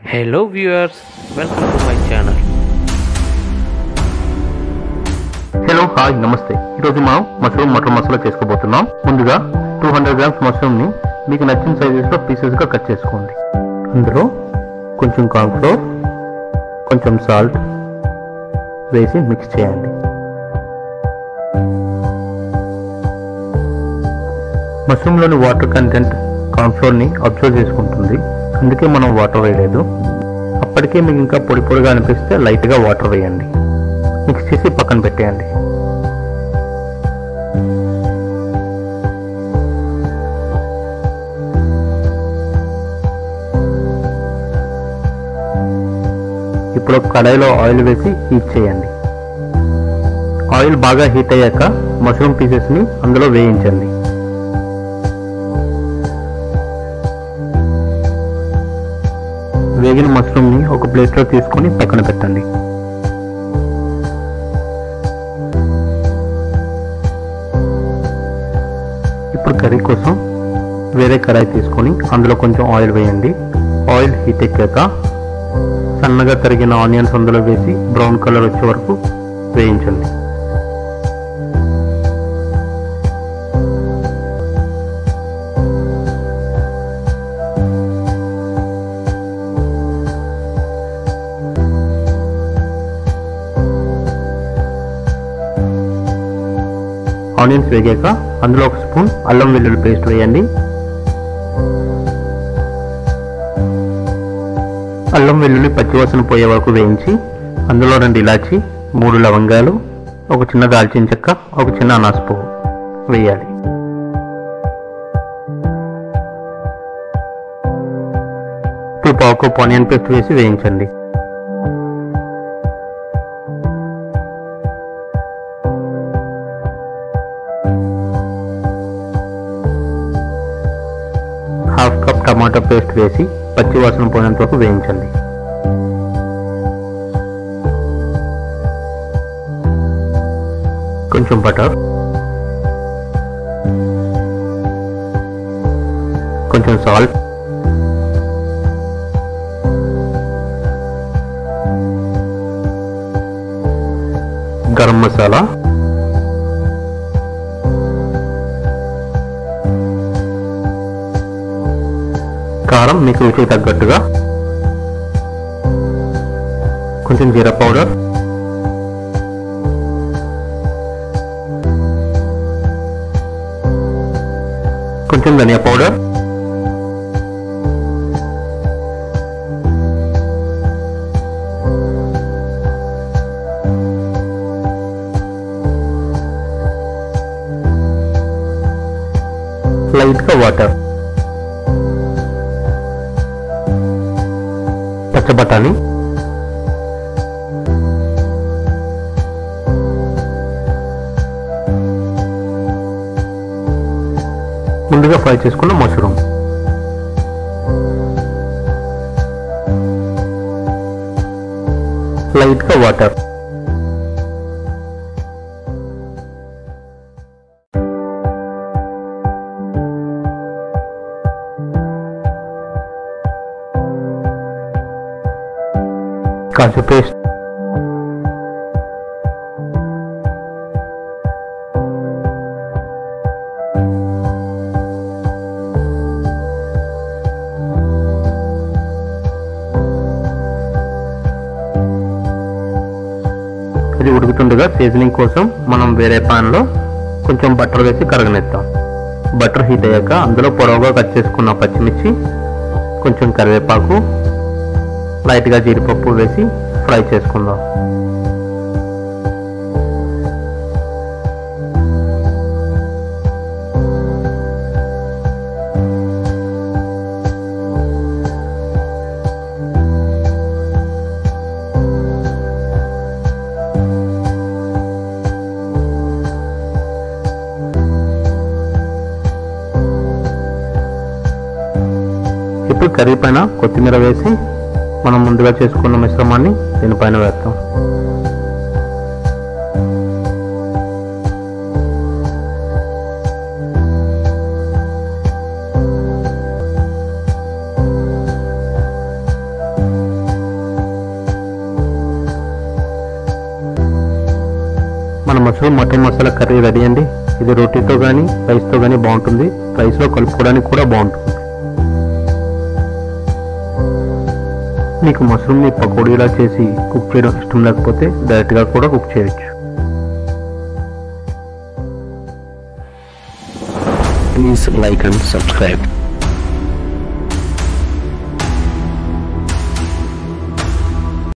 Hello viewers, welcome to my channel. Hello hi నమస్తే. ఈరోజు మనం మష్రూమ్ మటర్ మసాలా చేసుకోబోతున్నాం. ముందుగా 200 గ్రామ్స్ మష్రూమ్ని మీకు నచ్చిన సైజెస్లో పీసెస్గా కట్ చేసుకోండి. అందులో కొంచెం కార్న్ఫ్లోర్, కొంచెం సాల్ట్ వేసి మిక్స్ చేయండి. మష్రూమ్లోని వాటర్ కంటెంట్ కార్న్ఫ్లోర్ని అబ్జర్వ్ చేసుకుంటుంది, అందుకే మనం వాటర్ వేయలేదు. అప్పటికే మీకు ఇంకా పొడి పొడిగా అనిపిస్తే లైట్గా వాటర్ వేయండి. మిక్స్ చేసి పక్కన పెట్టేయండి. ఇప్పుడు కడాయిలో ఆయిల్ వేసి హీట్ చేయండి. ఆయిల్ బాగా హీట్ అయ్యాక మష్రూమ్ పీసెస్ని అందులో వేయించండి. వేగిన మష్రూమ్ని ఒక ప్లేట్లో తీసుకొని పక్కన పెట్టండి. ఇప్పుడు కర్రీ కోసం వేరే కడాయి తీసుకొని అందులో కొంచెం ఆయిల్ వేయండి. ఆయిల్ హీట్ ఎక్కాక సన్నగా తరిగిన ఆనియన్స్ అందులో వేసి బ్రౌన్ కలర్ వచ్చే వరకు వేయించండి. ఆనియన్స్ వేగాక అందులో ఒక స్పూన్ అల్లం వెల్లుల్లి పేస్ట్ వేయండి. అల్లం వెల్లుల్లి పచ్చివాసన పోయే వరకు వేయించి అందులో 2 ఇలాచి, 3 లవంగాలు, ఒక చిన్న దాల్చిన చెక్క, ఒక చిన్న అనాస పువ్వు వేయాలి. ఇప్పుడు పావు కప్పు ఆనియన్ పేస్ట్ వేసి వేయించండి. హాఫ్ కప్ టమాటా పేస్ట్ వేసి పచ్చి వాసన పోయినంత వరకు వేయించండి. కొంచెం బటర్, కొంచెం సాల్ట్, గరం మసాలా, కారం మీకు రుచికి తగ్గట్టుగా, కొంచెం జీరా పౌడర్, కొంచెం ధనియా పౌడర్, లైట్గా వాటర్, పచ్చబటాని, ముందుగా ఫ్రై చేసుకున్న మష్రూమ్, లైట్గా వాటర్, కాజు పేస్ట్, ఇది ఉడుకుతుండగా సీజనింగ్ కోసం మనం వేరే పాన్లో కొంచెం బటర్ వేసి కరగనిద్దాం. బటర్ హీట్ అయ్యాక అందులో పొడవుగా కట్ చేసుకున్న పచ్చిమిర్చి, కొంచెం కరివేపాకు, లైట్గా జీడిపప్పు వేసి ఫ్రై చేసుకుందాం. ఇప్పుడు కర్రీ పైన కొత్తిమీర వేసి మనం ముందుగా చేసుకున్న మిశ్రమాన్ని దీనిపైన వేస్తాం. మన mushroom mutton masala curry ready అండి. ఇది రోటీతో కానీ రైస్తో కానీ బాగుంటుంది. రైస్లో కలుపుకోవడానికి కూడా బాగుంటుంది. మీకు మష్రూమ్ని పకోడీలా చేసి కుక్ చేయడం ఇష్టం లేకపోతే డైరెక్ట్గా కూడా కుక్ చేయొచ్చు. Please like and subscribe.